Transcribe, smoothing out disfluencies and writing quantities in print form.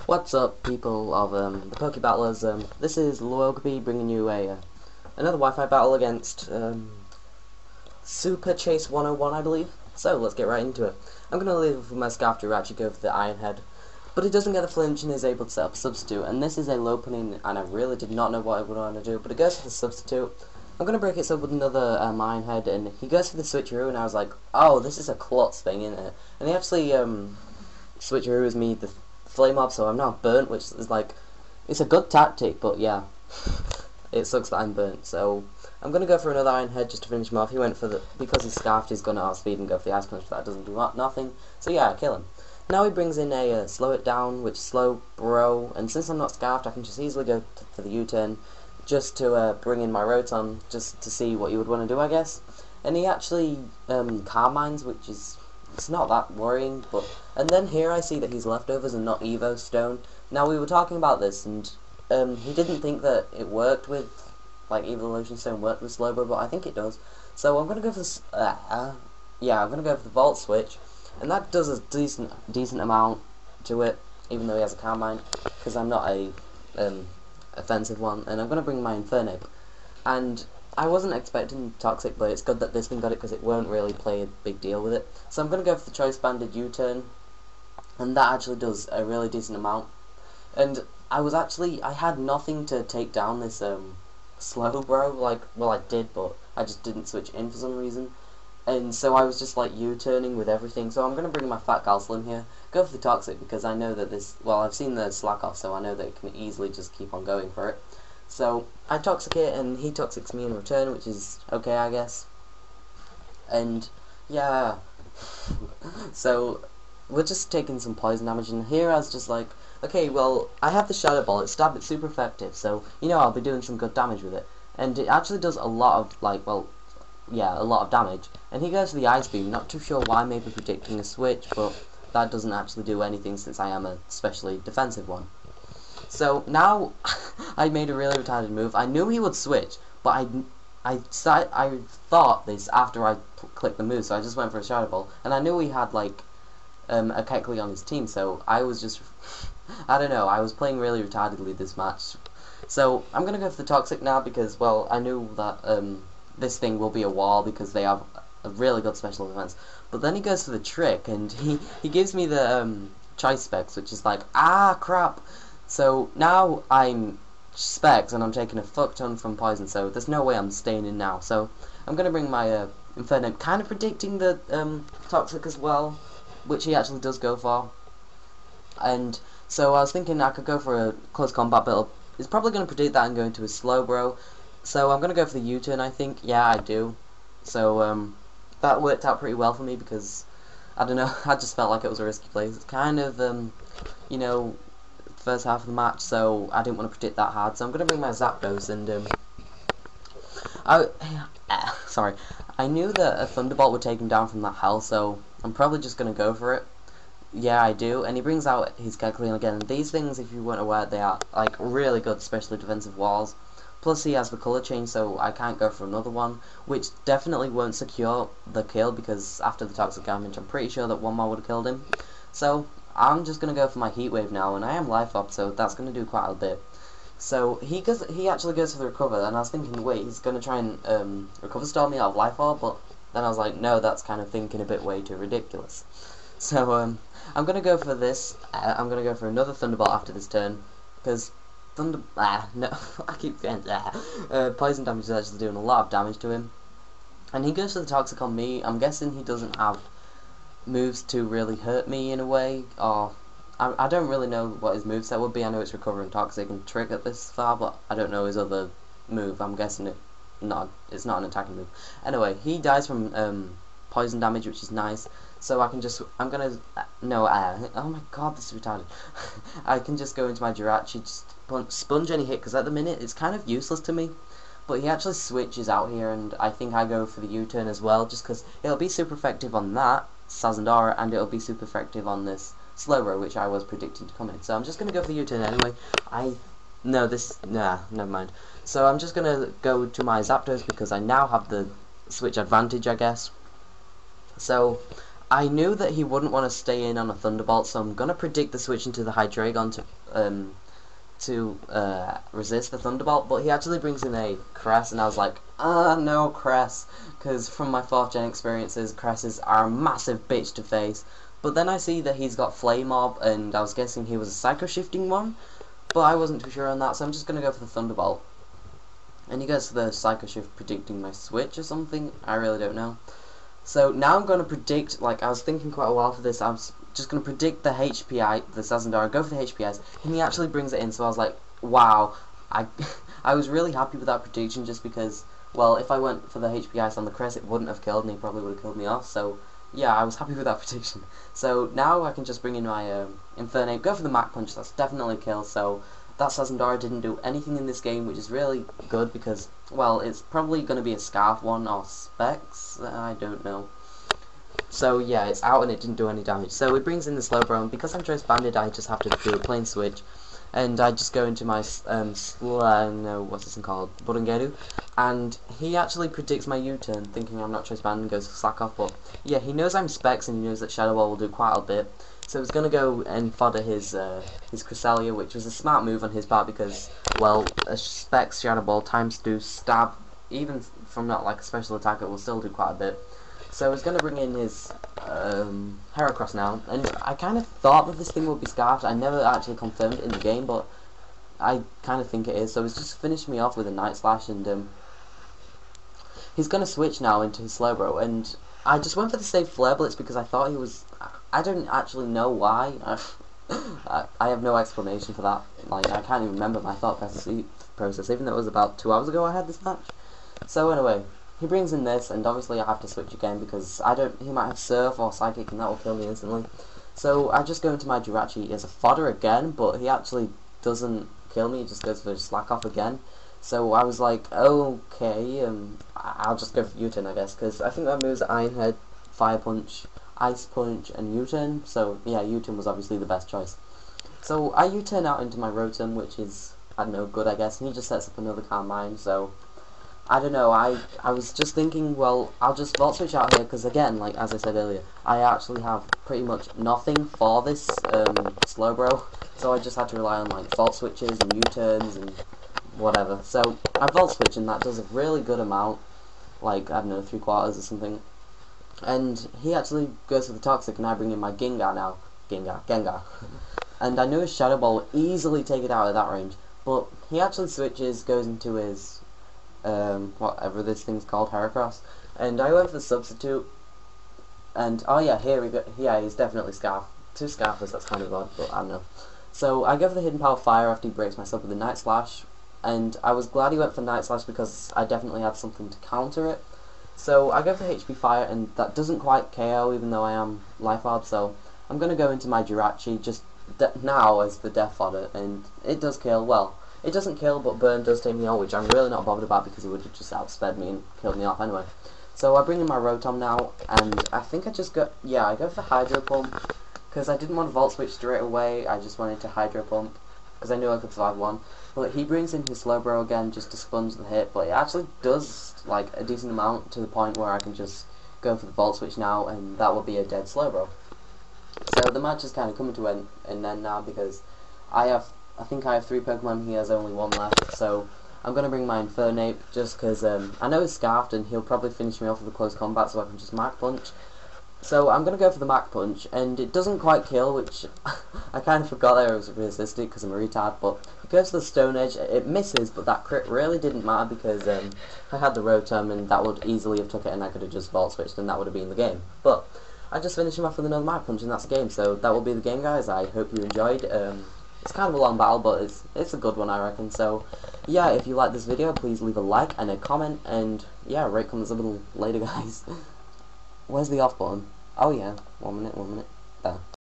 What's up, people of the Poke Battlers? This is Lewogepi bringing you another Wi-Fi battle against Superchase101, I believe. So let's get right into it. I'm going to leave with my Scarf to actually go for the Iron Head, but he doesn't get a flinch and is able to set up a substitute. And this is a low opening, and I really did not know what I would want to do, but it goes for the substitute. I'm going to break it up with another Iron Head, and he goes for the switcheroo, and I was like, oh, this is a klutz thing, isn't it? And he actually switcheroos me the flame mob, so I'm now burnt, which is like, it's a good tactic, but yeah, it sucks that I'm burnt. So I'm gonna go for another Iron Head just to finish him off. He went for the, because he's scarfed, he's gonna outspeed and go for the Ice Punch, but that doesn't do nothing. So yeah, I kill him. Now he brings in a slow it down, which is slow bro, and since I'm not scarfed, I can just easily go for the U-turn, just to bring in my Rotom, just to see what you would want to do, I guess. And he actually Carmines, which is, it's not that worrying, but, and then here I see that he's leftovers and not Evo Stone. Now we were talking about this, and he didn't think that it worked with, like, Evolution Stone worked with Slowbro, but I think it does. So I'm gonna go for this, yeah, I'm gonna go for the Volt Switch, and that does a decent amount to it, even though he has a Carmine, because I'm not a offensive one, and I'm gonna bring my Infernape, and I wasn't expecting Toxic, but it's good that this thing got it because it won't really play a big deal with it. So I'm going to go for the Choice Banded U-turn, and that actually does a really decent amount. And I had nothing to take down this Slowbro, like, well I did, but I just didn't switch in for some reason. And so I was just like U-turning with everything, so I'm going to bring my Fat Gal Slim here, go for the Toxic because I know that this, well I've seen the slack off, so I know that it can easily just keep on going for it. So I Toxic it, and he Toxics me in return, which is okay, I guess. And yeah, so we're just taking some poison damage, and here I was just like, okay, well, I have the Shadow Ball, it's stabbed, it's super effective, so, you know, I'll be doing some good damage with it. And it actually does a lot of, like, well, yeah, a lot of damage. And he goes for the Ice Beam, not too sure why, maybe predicting a switch, but that doesn't actually do anything since I am a specially defensive one. So now I made a really retarded move. I knew he would switch, but I thought this after I clicked the move, so I just went for a Shadow Ball, and I knew he had like a Kecleon on his team, so I was just I don't know, I was playing really retardedly this match. So I'm gonna go for the Toxic now because, well, I knew that this thing will be a wall because they have a really good special defense. But then he goes for the Trick, and he gives me the Choice Specs, which is like, ah crap. So now I'm Specs and I'm taking a fuck ton from Poison, so there's no way I'm staying in now. So I'm going to bring my Inferno, kind of predicting the Toxic as well, which he actually does go for. And so I was thinking I could go for a close combat, but it's probably going to predict that and go into a Slowbro. So I'm going to go for the U-turn, I think. Yeah, I do. So that worked out pretty well for me because, I don't know, I just felt like it was a risky play. It's kind of, you know, first half of the match, so I didn't want to predict that hard, so I'm going to bring my Zapdos, and sorry, I knew that a Thunderbolt would take him down from that hell, so I'm probably just going to go for it. Yeah, I do, and he brings out his Kecleon again, and these things, if you weren't aware, they are like really good, especially defensive walls. Plus he has the colour change, so I can't go for another one, which definitely won't secure the kill, because after the Toxic damage, I'm pretty sure that one more would have killed him. So I'm just going to go for my Heat Wave now, and I am Life Up, so that's going to do quite a bit. So he actually goes for the Recover, and I was thinking, wait, he's going to try and Recover Storm me out of Life Orb, but then I was like, no, that's kind of thinking a bit way too ridiculous. So I'm going to go for this. I'm going to go for another Thunderbolt after this turn, because no, I keep saying Poison damage is actually doing a lot of damage to him. And he goes for the Toxic on me. I'm guessing he doesn't have moves to really hurt me in a way, or I don't really know what his moveset would be. I know it's Recover and Toxic and Trick at this far, but I don't know his other move. I'm guessing it's not an attacking move. Anyway, he dies from poison damage, which is nice, so I can just, I'm gonna, no, oh my god, this is retarded. I can just go into my Jirachi, just sponge any hit, because at the minute it's kind of useless to me. But he actually switches out here, and I think I go for the U-turn as well, just because it'll be super effective on that Sazandara, and it'll be super effective on this Slowbro, which I was predicting to come in. So I'm just going to go for the U-turn anyway. Never mind. So I'm just going to go to my Zapdos because I now have the switch advantage, I guess. So I knew that he wouldn't want to stay in on a Thunderbolt, so I'm going to predict the switch into the Hydreigon to resist the Thunderbolt, but he actually brings in a Cress, and I was like, no Cress, because from my 4th gen experiences, Cresses are a massive bitch to face. But then I see that he's got Flame Orb, and I was guessing he was a Psycho Shifting one, but I wasn't too sure on that, so I'm just going to go for the Thunderbolt. And he goes for the Psycho Shift predicting my switch or something, I really don't know. So now I'm going to predict, like I was thinking quite a while for this, I was just going to predict the HPI, the Sazendar, go for the HPS, and he actually brings it in, so I was like, wow, I was really happy with that prediction just because, well, if I went for the HPIs on the Crest, it wouldn't have killed me, it probably would have killed me off, so yeah, I was happy with that prediction. So now I can just bring in my Infernape, go for the Mach Punch, that's definitely a kill, so that Sazendar didn't do anything in this game, which is really good because, well, it's probably going to be a Scarf one or Specs, I don't know. So yeah, it's out and it didn't do any damage. So it brings in the Slowbro, and because I'm Choice Banded, I just have to do a plain switch. And I just go into my, what's this thing called? Budungeru. And he actually predicts my U-turn, thinking I'm not Choice Banded and goes for Slack Off. But yeah, he knows I'm Specs and he knows that Shadow Ball will do quite a bit. So he's going to go and fodder his Cresselia, which was a smart move on his part because, well, a Specs Shadow Ball times 2 stab, even from not like a special attack, it will still do quite a bit. So he's going to bring in his Heracross now, and I kind of thought that this thing would be Scarfed. I never actually confirmed it in the game, but I kind of think it is. So he's just finished me off with a Night Slash, and he's going to switch now into his Slowbro, and I just went for the safe Flare Blitz because I thought he was... I don't actually know why. I have no explanation for that. Like, I can't even remember my thought process, even though it was about 2 hours ago I had this match. So anyway, he brings in this, and obviously I have to switch again because he might have Surf or Psychic, and that will kill me instantly. So I just go into my Jirachi as a fodder again, but he actually doesn't kill me, he just goes for Slack Off again. So I was like, okay, I'll just go for U-turn, I guess, because I think my moves are Iron Head, Fire Punch, Ice Punch, and U-turn. So yeah, U-turn was obviously the best choice. So I U-turn out into my Rotom, which is, I don't know, good I guess, and he just sets up another Calm Mind, so I don't know, I was just thinking, well, I'll just Volt Switch out here, because again, like as I said earlier, I actually have pretty much nothing for this Slowbro, so I just had to rely on like Volt Switches and U-turns and whatever. So I Volt Switch, and that does a really good amount, like, I don't know, 3/4 or something. And he actually goes for the Toxic, and I bring in my Gengar now. Gengar. And I knew his Shadow Ball would easily take it out of that range, but he actually switches, goes into his whatever this thing's called, Heracross, and I went for the Substitute, and oh yeah, here we go, yeah, he's definitely Scarf, 2 Scarfers, that's kind of odd, but I don't know. So I go for the Hidden Power Fire after he breaks myself with the Night Slash, and I was glad he went for Night Slash because I definitely had something to counter it. So I go for the HP Fire, and that doesn't quite KO even though I am Life Orb, so I'm going to go into my Jirachi just now as the Death Fodder, and it does kill. Well, it doesn't kill, but Burn does take me out, which I'm really not bothered about because it would have just outsped me and killed me off anyway. So I bring in my Rotom now, and I think I just go, yeah, I go for Hydro Pump, because I didn't want to Volt Switch straight away, I just wanted to Hydro Pump, because I knew I could survive one. But he brings in his Slowbro again just to sponge the hit, but it actually does like a decent amount to the point where I can just go for the Volt Switch now, and that will be a dead Slowbro. So the match is kind of coming to an end now because I think I have 3 Pokemon, he has only 1 left, so I'm going to bring my Infernape just because I know he's Scarfed and he'll probably finish me off with a close combat, so I can just Mach Punch. So I'm going to go for the Mach Punch, and it doesn't quite kill, which I kind of forgot that it was realistic because I'm a retard, but it goes to the Stone Edge, it misses, but that crit really didn't matter because I had the Rotom and that would easily have took it and I could have just Volt Switched and that would have been the game. But I just finished him off with another Mach Punch and that's the game, so that will be the game, guys. I hope you enjoyed. It's kind of a long battle, but it's a good one, I reckon. So yeah, if you like this video, please leave a like and a comment, and yeah, rate, comments a little later, guys. Where's the off button? Oh yeah, 1 minute, there.